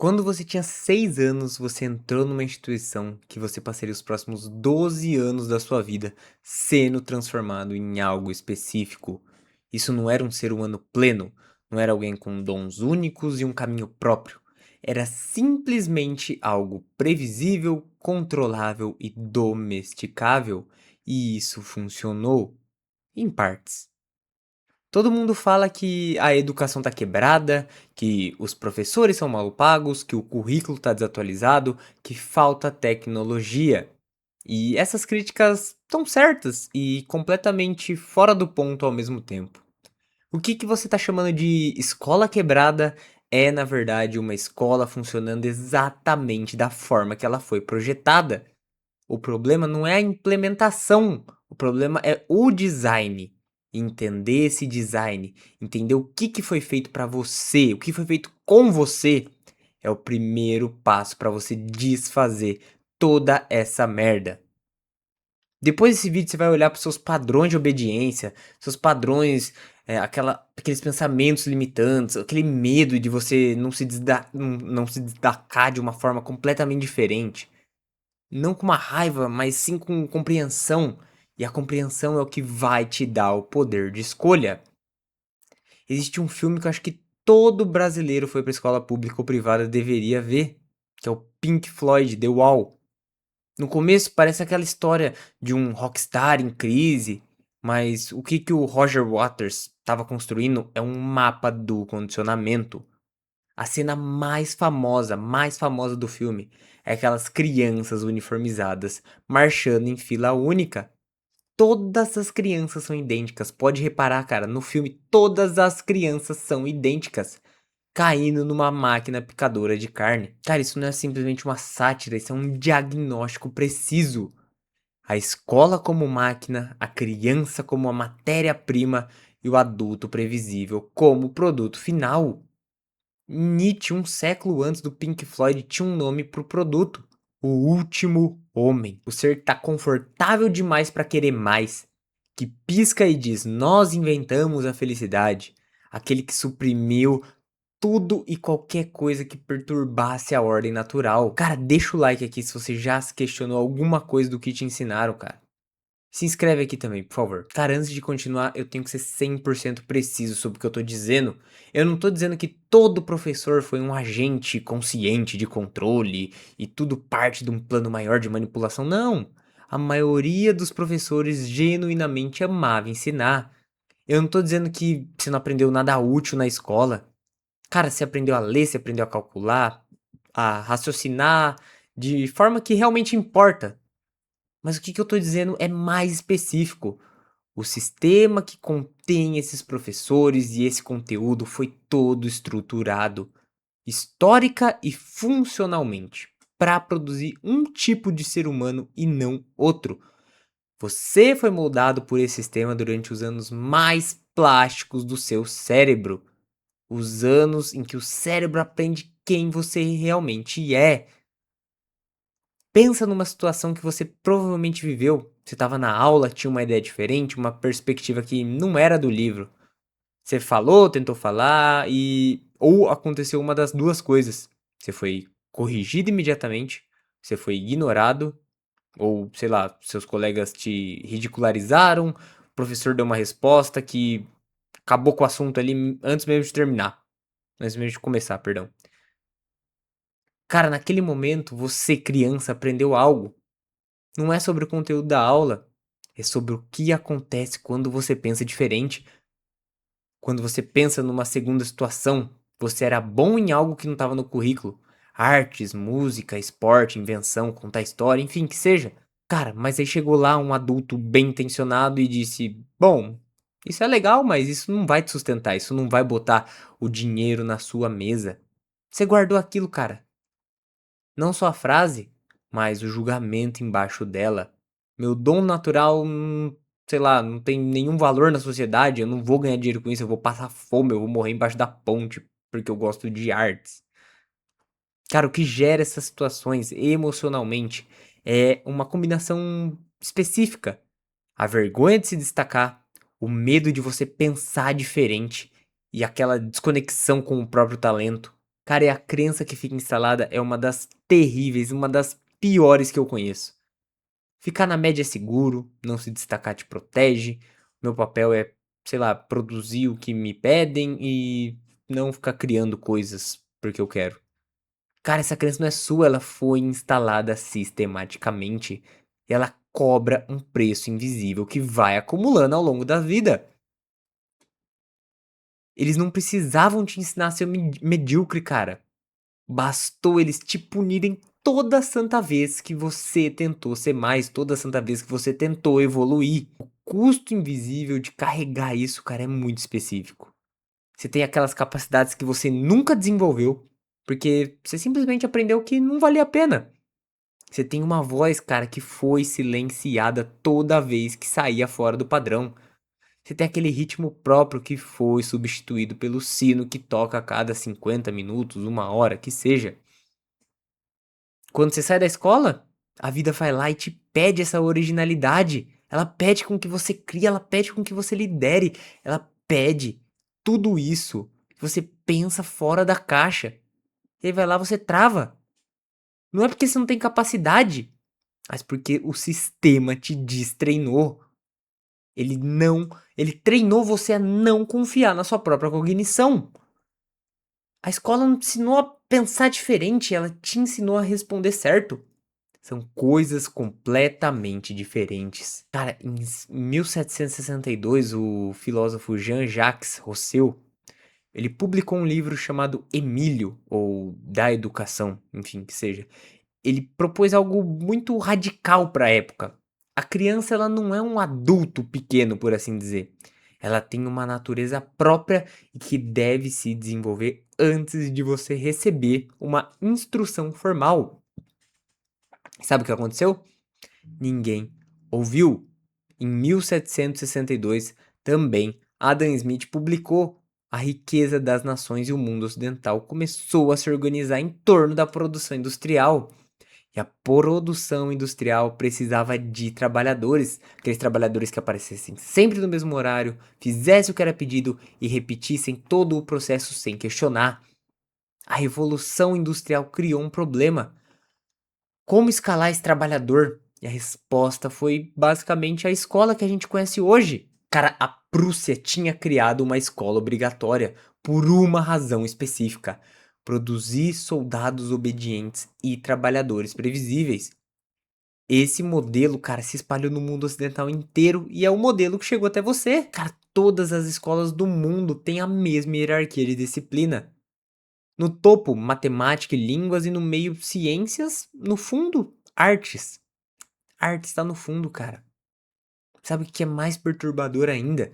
Quando você tinha 6 anos, você entrou numa instituição que você passaria os próximos 12 anos da sua vida sendo transformado em algo específico. Isso não era um ser humano pleno, não era alguém com dons únicos e um caminho próprio. Era simplesmente algo previsível, controlável e domesticável. E isso funcionou em partes. Todo mundo fala que a educação tá quebrada, que os professores são mal pagos, que o currículo tá desatualizado, que falta tecnologia. E essas críticas estão certas e completamente fora do ponto ao mesmo tempo. O que você está chamando de escola quebrada é, na verdade, uma escola funcionando exatamente da forma que ela foi projetada. O problema não é a implementação, o problema é o design. Entender esse design, entender o que foi feito para você, o que foi feito com você, é o primeiro passo para você desfazer toda essa merda. Depois desse vídeo você vai olhar para seus padrões de obediência, seus padrões, aqueles pensamentos limitantes, aquele medo de você não se destacar de uma forma completamente diferente. Não com uma raiva, mas sim com compreensão. E a compreensão é o que vai te dar o poder de escolha. Existe um filme que eu acho que todo brasileiro foi para escola pública ou privada deveria ver, que é o Pink Floyd, The Wall. No começo parece aquela história de um rockstar em crise, mas o que o Roger Waters estava construindo é um mapa do condicionamento. A cena mais famosa do filme é aquelas crianças uniformizadas marchando em fila única. Todas as crianças são idênticas. Pode reparar, cara, no filme todas as crianças são idênticas, caindo numa máquina picadora de carne. Cara, isso não é simplesmente uma sátira, isso é um diagnóstico preciso. A escola como máquina, a criança como a matéria-prima e o adulto previsível como produto final. Nietzsche, um século antes do Pink Floyd, tinha um nome pro produto: o último homem. O ser que tá confortável demais para querer mais, que pisca e diz: Nós inventamos a felicidade. Aquele que suprimiu tudo e qualquer coisa que perturbasse a ordem natural. Cara, deixa o like aqui se você já se questionou alguma coisa do que te ensinaram, cara. Se inscreve aqui também, por favor. Cara, antes de continuar, eu tenho que ser 100% preciso sobre o que eu tô dizendo. Eu não tô dizendo que todo professor foi um agente consciente de controle e tudo parte de um plano maior de manipulação. Não! A maioria dos professores genuinamente amava ensinar. Eu não tô dizendo que você não aprendeu nada útil na escola. Cara, você aprendeu a ler, você aprendeu a calcular, a raciocinar de forma que realmente importa. Mas o que eu estou dizendo é mais específico. O sistema que contém esses professores e esse conteúdo foi todo estruturado, histórica e funcionalmente, para produzir um tipo de ser humano e não outro. Você foi moldado por esse sistema durante os anos mais plásticos do seu cérebro, os anos em que o cérebro aprende quem você realmente é. Pensa numa situação que você provavelmente viveu. Você estava na aula, tinha uma ideia diferente, uma perspectiva que não era do livro. Você falou, tentou falar e ou aconteceu uma das duas coisas. Você foi corrigido imediatamente, você foi ignorado, ou sei lá, seus colegas te ridicularizaram, o professor deu uma resposta que acabou com o assunto ali antes mesmo de terminar, antes mesmo de começar, perdão. Cara, naquele momento, você, criança, aprendeu algo. Não é sobre o conteúdo da aula, é sobre o que acontece quando você pensa diferente. Quando você pensa numa segunda situação, você era bom em algo que não estava no currículo. Artes, música, esporte, invenção, contar história, enfim, que seja. Cara, mas aí chegou lá um adulto bem intencionado e disse: Bom, isso é legal, mas isso não vai te sustentar, isso não vai botar o dinheiro na sua mesa. Você guardou aquilo, cara. Não só a frase, mas o julgamento embaixo dela. Meu dom natural, sei lá, não tem nenhum valor na sociedade, eu não vou ganhar dinheiro com isso, eu vou passar fome, eu vou morrer embaixo da ponte, porque eu gosto de artes. Cara, o que gera essas situações emocionalmente é uma combinação específica. A vergonha de se destacar, o medo de você pensar diferente e aquela desconexão com o próprio talento. Cara, e a crença que fica instalada é uma das terríveis, uma das piores que eu conheço. Ficar na média é seguro, não se destacar te protege. Meu papel é, sei lá, produzir o que me pedem e não ficar criando coisas porque eu quero. Cara, essa crença não é sua, ela foi instalada sistematicamente e ela cobra um preço invisível que vai acumulando ao longo da vida. Eles não precisavam te ensinar a ser medíocre, cara. Bastou eles te punirem toda santa vez que você tentou ser mais, toda santa vez que você tentou evoluir. O custo invisível de carregar isso, cara, é muito específico. Você tem aquelas capacidades que você nunca desenvolveu, porque você simplesmente aprendeu que não valia a pena. Você tem uma voz, cara, que foi silenciada toda vez que saía fora do padrão. Você tem aquele ritmo próprio que foi substituído pelo sino que toca a cada 50 minutos, uma hora, que seja. Quando você sai da escola, a vida vai lá e te pede essa originalidade. Ela pede com que você crie, ela pede com que você lidere, ela pede tudo isso. Você pensa fora da caixa. E aí vai lá, você trava. Não é porque você não tem capacidade, mas porque o sistema te destreinou. Ele treinou você a não confiar na sua própria cognição. A escola não te ensinou a pensar diferente, ela te ensinou a responder certo. São coisas completamente diferentes. Cara, em 1762, o filósofo Jean-Jacques Rousseau, ele publicou um livro chamado Emílio, ou Da Educação, enfim, que seja. Ele propôs algo muito radical para a época. A criança, ela não é um adulto pequeno, por assim dizer. Ela tem uma natureza própria e que deve se desenvolver antes de você receber uma instrução formal. Sabe o que aconteceu? Ninguém ouviu. Em 1762, também, Adam Smith publicou A Riqueza das Nações e o Mundo Ocidental começou a se organizar em torno da produção industrial. E a produção industrial precisava de trabalhadores, aqueles trabalhadores que aparecessem sempre no mesmo horário, fizessem o que era pedido e repetissem todo o processo sem questionar. A revolução industrial criou um problema. Como escalar esse trabalhador? E a resposta foi basicamente a escola que a gente conhece hoje. Cara, a Prússia tinha criado uma escola obrigatória por uma razão específica: produzir soldados obedientes e trabalhadores previsíveis. Esse modelo, cara, se espalhou no mundo ocidental inteiro e é o modelo que chegou até você. Cara, todas as escolas do mundo têm a mesma hierarquia de disciplina. No topo, matemática e línguas, e no meio, ciências. No fundo, artes. Arte está no fundo, cara. Sabe o que é mais perturbador ainda?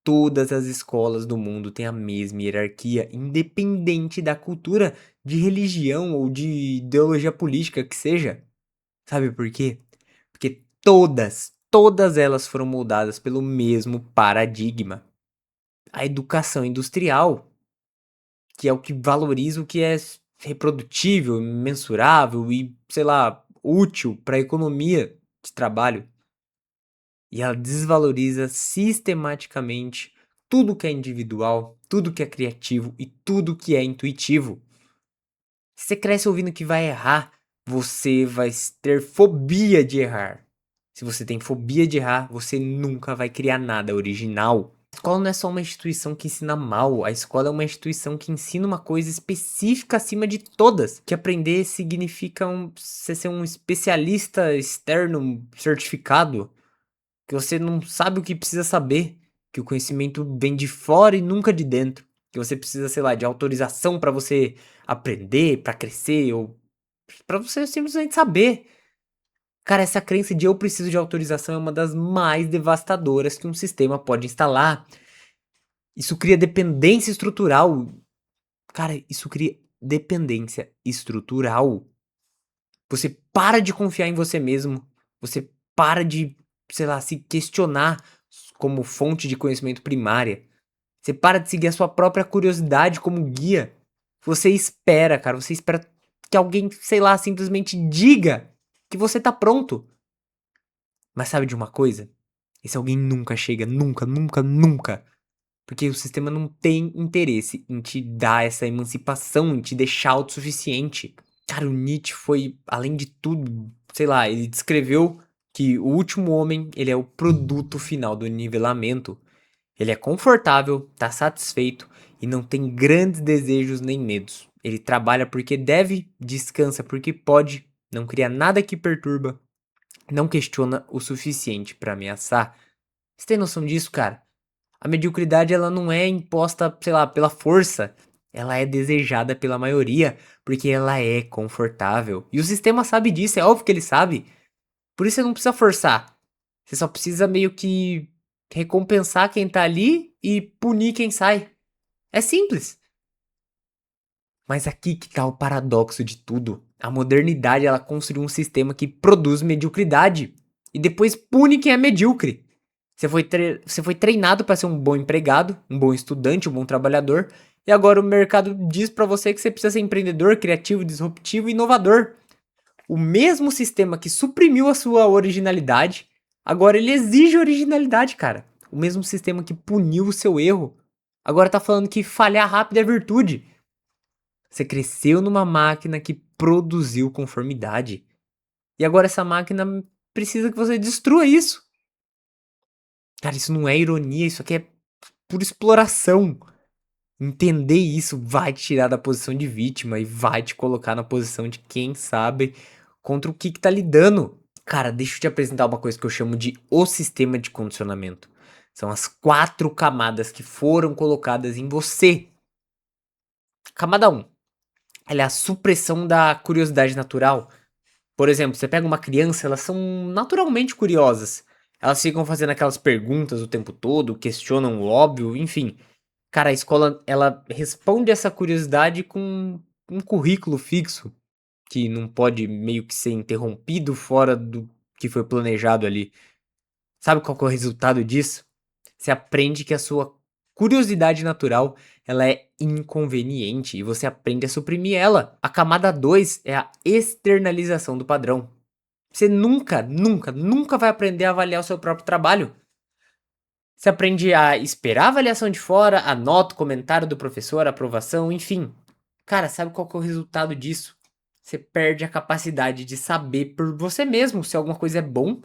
Todas as escolas do mundo têm a mesma hierarquia, independente da cultura, de religião ou de ideologia política que seja. Sabe por quê? Porque todas elas foram moldadas pelo mesmo paradigma. A educação industrial, que é o que valoriza o que é reprodutível, mensurável e, sei lá, útil para a economia de trabalho. E ela desvaloriza sistematicamente tudo que é individual, tudo que é criativo e tudo que é intuitivo. Se você cresce ouvindo que vai errar, você vai ter fobia de errar. Se você tem fobia de errar, você nunca vai criar nada original. A escola não é só uma instituição que ensina mal, a escola é uma instituição que ensina uma coisa específica acima de todas. Que aprender significa você ser um especialista externo certificado, que você não sabe o que precisa saber, que o conhecimento vem de fora e nunca de dentro, que você precisa, sei lá, de autorização para você aprender, para crescer ou para você simplesmente saber. Cara, essa crença de eu preciso de autorização é uma das mais devastadoras que um sistema pode instalar. Isso cria dependência estrutural. Cara, isso cria dependência estrutural. Você para de confiar em você mesmo. Você para de, sei lá, se questionar como fonte de conhecimento primária. Você para de seguir a sua própria curiosidade como guia. Você espera, cara. Você espera que alguém, sei lá, simplesmente diga que você tá pronto. Mas sabe de uma coisa? Esse alguém nunca chega, nunca, nunca, nunca. Porque o sistema não tem interesse em te dar essa emancipação, em te deixar autossuficiente. Cara, o Nietzsche foi, além de tudo, sei lá, ele descreveu que o último homem, ele é o produto final do nivelamento. Ele é confortável, tá satisfeito e não tem grandes desejos nem medos. Ele trabalha porque deve, descansa porque pode, não cria nada que perturba, não questiona o suficiente pra ameaçar. Você tem noção disso, cara? A mediocridade ela não é imposta, sei lá, pela força. Ela é desejada pela maioria, porque ela é confortável. E o sistema sabe disso, é óbvio que ele sabe. Por isso você não precisa forçar. Você só precisa meio que recompensar quem tá ali e punir quem sai. É simples. Mas aqui que tá o paradoxo de tudo. A modernidade ela construiu um sistema que produz mediocridade e depois pune quem é medíocre. Você foi treinado para ser um bom empregado, um bom estudante, um bom trabalhador, e agora o mercado diz para você que você precisa ser empreendedor, criativo, disruptivo e inovador. O mesmo sistema que suprimiu a sua originalidade, agora ele exige originalidade, cara. O mesmo sistema que puniu o seu erro, agora tá falando que falhar rápido é virtude. Você cresceu numa máquina que produziu conformidade. E agora essa máquina precisa que você destrua isso. Cara, isso não é ironia, isso aqui é pura exploração. Entender isso vai te tirar da posição de vítima e vai te colocar na posição de quem sabe contra o que tá lidando. Cara, deixa eu te apresentar uma coisa que eu chamo de o sistema de condicionamento. São as 4 camadas que foram colocadas em você. Camada um, ela é a supressão da curiosidade natural. Por exemplo, você pega uma criança, elas são naturalmente curiosas. Elas ficam fazendo aquelas perguntas o tempo todo, questionam o óbvio, enfim. Cara, a escola, ela responde essa curiosidade com um currículo fixo, que não pode meio que ser interrompido fora do que foi planejado ali. Sabe qual que é o resultado disso? Você aprende que a sua curiosidade natural, ela é inconveniente e você aprende a suprimir ela. A camada 2 é a externalização do padrão. Você nunca vai aprender a avaliar o seu próprio trabalho. Você aprende a esperar a avaliação de fora, a nota, o comentário do professor, a aprovação, enfim. Cara, sabe qual que é o resultado disso? Você perde a capacidade de saber por você mesmo se alguma coisa é bom.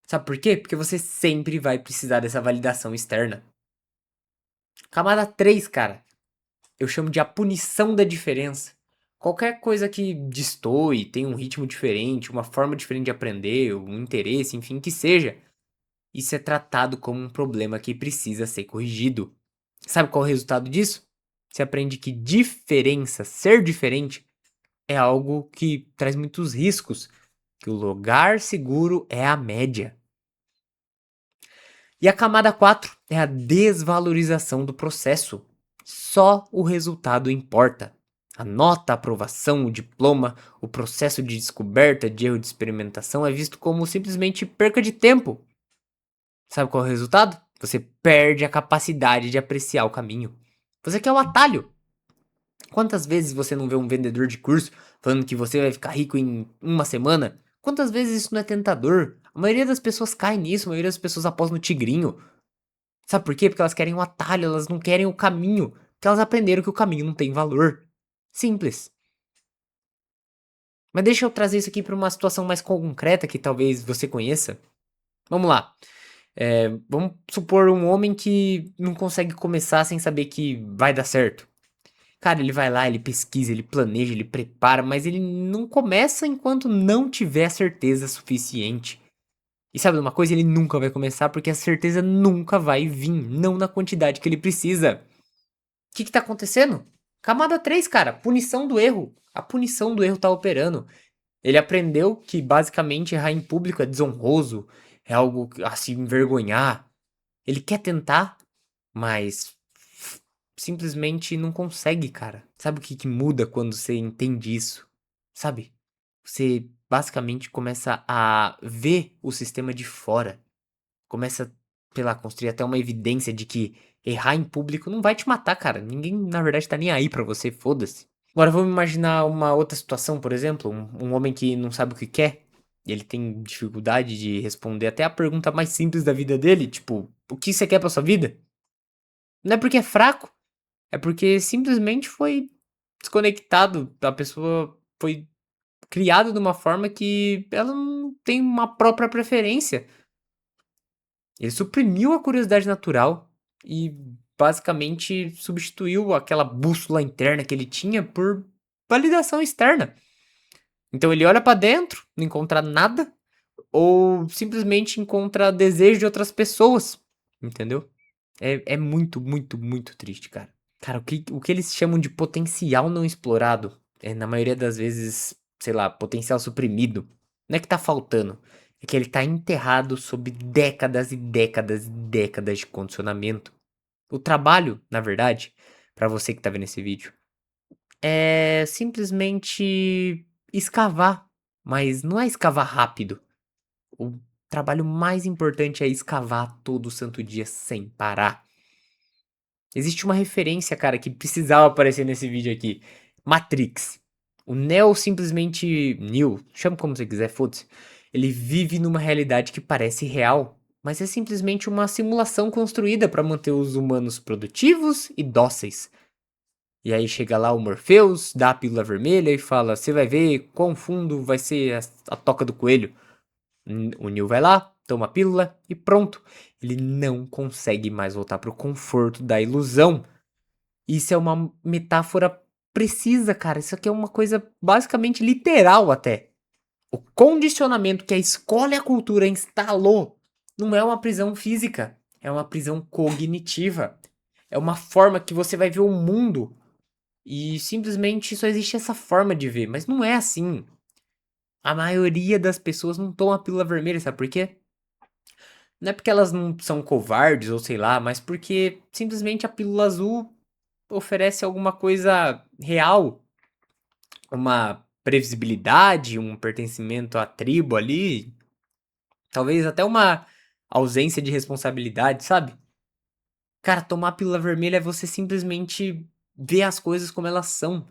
Sabe por quê? Porque você sempre vai precisar dessa validação externa. Camada 3, cara. Eu chamo de a punição da diferença. Qualquer coisa que destoe, tem um ritmo diferente, uma forma diferente de aprender, um interesse, enfim, que seja, isso é tratado como um problema que precisa ser corrigido. Sabe qual é o resultado disso? Você aprende que diferença, ser diferente, é algo que traz muitos riscos, que o lugar seguro é a média. E a camada 4 é a desvalorização do processo. Só o resultado importa. A nota, a aprovação, o diploma, o processo de descoberta, de erro de experimentação é visto como simplesmente perca de tempo. Sabe qual é o resultado? Você perde a capacidade de apreciar o caminho. Você quer o atalho. Quantas vezes você não vê um vendedor de curso falando que você vai ficar rico em uma semana? Quantas vezes isso não é tentador? A maioria das pessoas cai nisso, a maioria das pessoas apostam no tigrinho. Sabe por quê? Porque elas querem o atalho, elas não querem o caminho. Porque elas aprenderam que o caminho não tem valor. Simples. Mas deixa eu trazer isso aqui para uma situação mais concreta que talvez você conheça. Vamos lá. Vamos supor um homem que não consegue começar sem saber que vai dar certo. Cara, ele vai lá, ele pesquisa, ele planeja, ele prepara, mas ele não começa enquanto não tiver certeza suficiente. E sabe de uma coisa? Ele nunca vai começar porque a certeza nunca vai vir, não na quantidade que ele precisa. O que tá acontecendo? Camada 3, cara, punição do erro. A punição do erro tá operando. Ele aprendeu que basicamente errar em público é desonroso, é algo a se envergonhar. Ele quer tentar, mas simplesmente não consegue, cara. Sabe o que muda quando você entende isso? Sabe? Você basicamente começa a ver o sistema de fora. Começa, sei lá, construir até uma evidência de que errar em público não vai te matar, cara. Ninguém, na verdade, tá nem aí pra você, foda-se. Agora vamos imaginar uma outra situação, por exemplo, um homem que não sabe o que quer. E ele tem dificuldade de responder até a pergunta mais simples da vida dele, tipo, o que você quer pra sua vida? Não é porque é fraco, é porque simplesmente foi desconectado. A pessoa foi criada de uma forma que ela não tem uma própria preferência. Ele suprimiu a curiosidade natural e basicamente substituiu aquela bússola interna que ele tinha por validação externa. Então ele olha pra dentro, não encontra nada, ou simplesmente encontra desejo de outras pessoas, entendeu? É muito, muito, muito triste, cara. Cara, o que eles chamam de potencial não explorado é, na maioria das vezes, sei lá, potencial suprimido. Não é que tá faltando, é que ele tá enterrado sob décadas e décadas e décadas de condicionamento. O trabalho, na verdade, pra você que tá vendo esse vídeo, é simplesmente escavar, mas não é escavar rápido. O trabalho mais importante é escavar todo santo dia sem parar. Existe uma referência, cara, que precisava aparecer nesse vídeo aqui. Matrix. O Neo simplesmente. Neo, chama como você quiser, foda-se. Ele vive numa realidade que parece real, mas é simplesmente uma simulação construída para manter os humanos produtivos e dóceis. E aí chega lá o Morpheus, dá a pílula vermelha e fala: Você vai ver quão fundo vai ser a toca do coelho. O Neo vai lá, toma a pílula e pronto. Ele não consegue mais voltar pro conforto da ilusão. Isso é uma metáfora precisa, cara. Isso aqui é uma coisa basicamente literal até. O condicionamento que a escola e a cultura instalou não é uma prisão física, é uma prisão cognitiva. É uma forma que você vai ver o mundo e simplesmente só existe essa forma de ver, mas não é assim. A maioria das pessoas não toma a pílula vermelha, sabe por quê? Não é porque elas não são covardes ou sei lá, mas porque simplesmente a pílula azul oferece alguma coisa real, uma previsibilidade, um pertencimento à tribo ali, talvez até uma ausência de responsabilidade, sabe? Cara, tomar pílula vermelha é você simplesmente ver as coisas como elas são.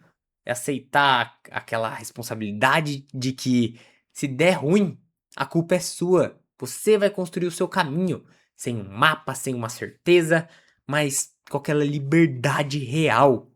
É aceitar aquela responsabilidade de que se der ruim, a culpa é sua. Você vai construir o seu caminho, sem um mapa, sem uma certeza, mas com aquela liberdade real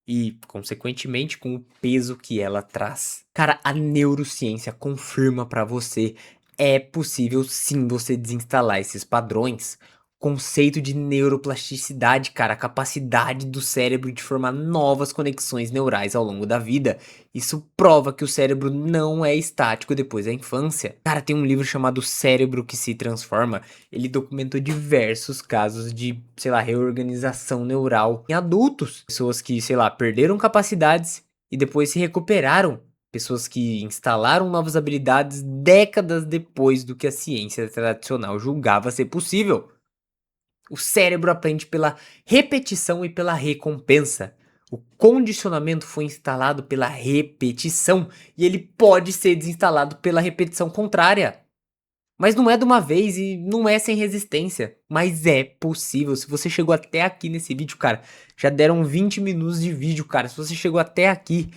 e, consequentemente, com o peso que ela traz. Cara, a neurociência confirma pra você, é possível sim você desinstalar esses padrões. Conceito de neuroplasticidade, cara, a capacidade do cérebro de formar novas conexões neurais ao longo da vida. Isso prova que o cérebro não é estático depois da infância. Cara, tem um livro chamado Cérebro que se Transforma. Ele documentou diversos casos de, sei lá, reorganização neural em adultos. Pessoas que, sei lá, perderam capacidades e depois se recuperaram. Pessoas que instalaram novas habilidades décadas depois do que a ciência tradicional julgava ser possível. O cérebro aprende pela repetição e pela recompensa. O condicionamento foi instalado pela repetição e ele pode ser desinstalado pela repetição contrária. Mas não é de uma vez e não é sem resistência. Mas é possível. Se você chegou até aqui nesse vídeo, cara, já deram 20 minutos de vídeo, cara. Se você chegou até aqui,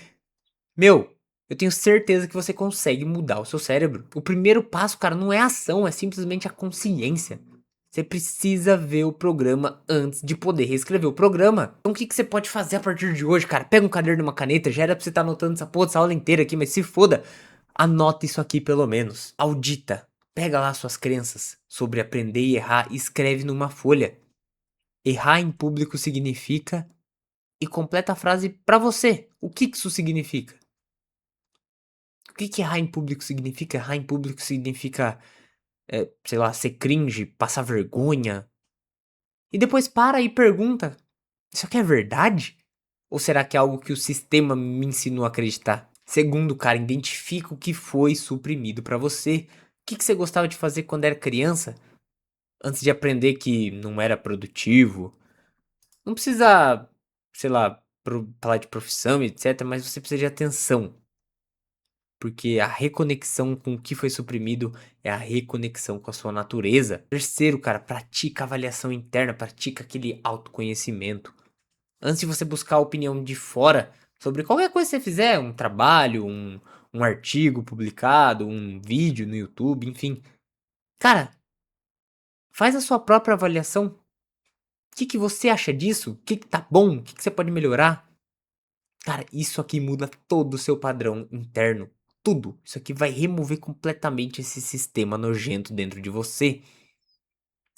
meu, eu tenho certeza que você consegue mudar o seu cérebro. O primeiro passo, cara, não é ação, é simplesmente a consciência. Você precisa ver o programa antes de poder reescrever o programa. Então o que você pode fazer a partir de hoje, cara? Pega um caderno e uma caneta, já era pra você estar anotando essa porra dessa aula inteira aqui, mas se foda. Anota isso aqui pelo menos. Audita. Pega lá suas crenças sobre aprender e errar e escreve numa folha. Errar em público significa... E completa a frase pra você. O que isso significa? O que errar em público significa? Errar em público significa, sei lá, ser cringe, passar vergonha. E depois para e pergunta: isso aqui é verdade? Ou será que é algo que o sistema me ensinou a acreditar? Segundo, cara, identifica o que foi suprimido pra você. O que você gostava de fazer quando era criança? Antes de aprender que não era produtivo. Não precisa, sei lá, falar de profissão, etc. Mas você precisa de atenção. Porque a reconexão com o que foi suprimido é a reconexão com a sua natureza. Terceiro, cara, pratica avaliação interna, pratica aquele autoconhecimento. Antes de você buscar a opinião de fora sobre qualquer coisa que você fizer, um trabalho, um artigo publicado, um vídeo no YouTube, enfim. Cara, faz a sua própria avaliação. que você acha disso? O que tá bom? O que você pode melhorar? Cara, isso aqui muda todo o seu padrão interno. Tudo. Isso aqui vai remover completamente esse sistema nojento dentro de você.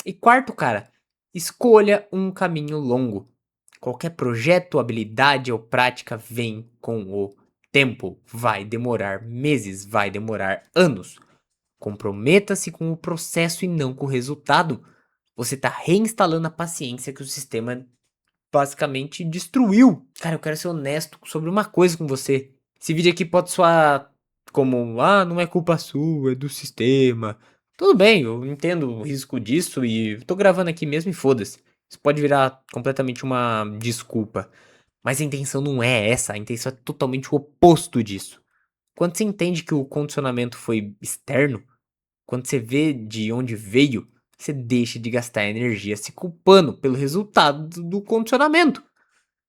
E quarto, cara, escolha um caminho longo. Qualquer projeto, habilidade ou prática vem com o tempo. Vai demorar meses, vai demorar anos. Comprometa-se com o processo e não com o resultado. Você está reinstalando a paciência que o sistema basicamente destruiu. Cara, eu quero ser honesto sobre uma coisa com você. Esse vídeo aqui pode soar como, não é culpa sua, é do sistema. Tudo bem, eu entendo o risco disso e tô gravando aqui mesmo e foda-se. Isso pode virar completamente uma desculpa. Mas a intenção não é essa, a intenção é totalmente o oposto disso. Quando você entende que o condicionamento foi externo, quando você vê de onde veio, você deixa de gastar energia se culpando pelo resultado do condicionamento.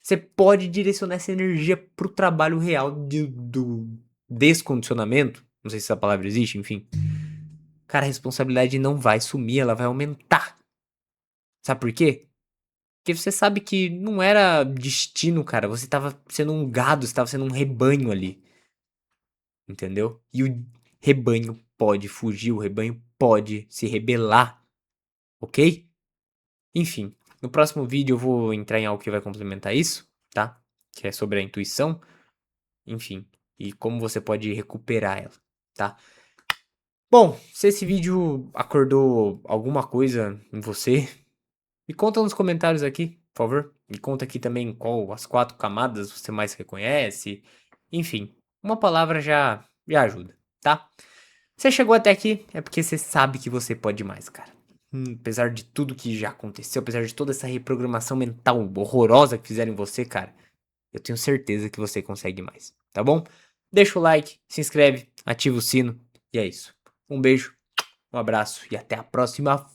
Você pode direcionar essa energia pro trabalho real do descondicionamento. Não sei se essa palavra existe, enfim. Cara, a responsabilidade não vai sumir, ela vai aumentar. Sabe por quê? Porque você sabe que não era destino, cara. Você tava sendo um gado, você tava sendo um rebanho ali. Entendeu? E o rebanho pode fugir, o rebanho pode se rebelar, ok? Enfim, no próximo vídeo eu vou entrar em algo que vai complementar isso, tá? Que é sobre a intuição, enfim, e como você pode recuperar ela, tá? Bom, se esse vídeo acordou alguma coisa em você, me conta nos comentários aqui, por favor. Me conta aqui também qual as 4 camadas você mais reconhece. Enfim, uma palavra já ajuda, tá? Você chegou até aqui é porque você sabe que você pode mais, cara. Apesar de tudo que já aconteceu, apesar de toda essa reprogramação mental horrorosa que fizeram em você, cara, eu tenho certeza que você consegue mais, tá bom? Deixa o like, se inscreve, ativa o sino e é isso. Um beijo, um abraço e até a próxima.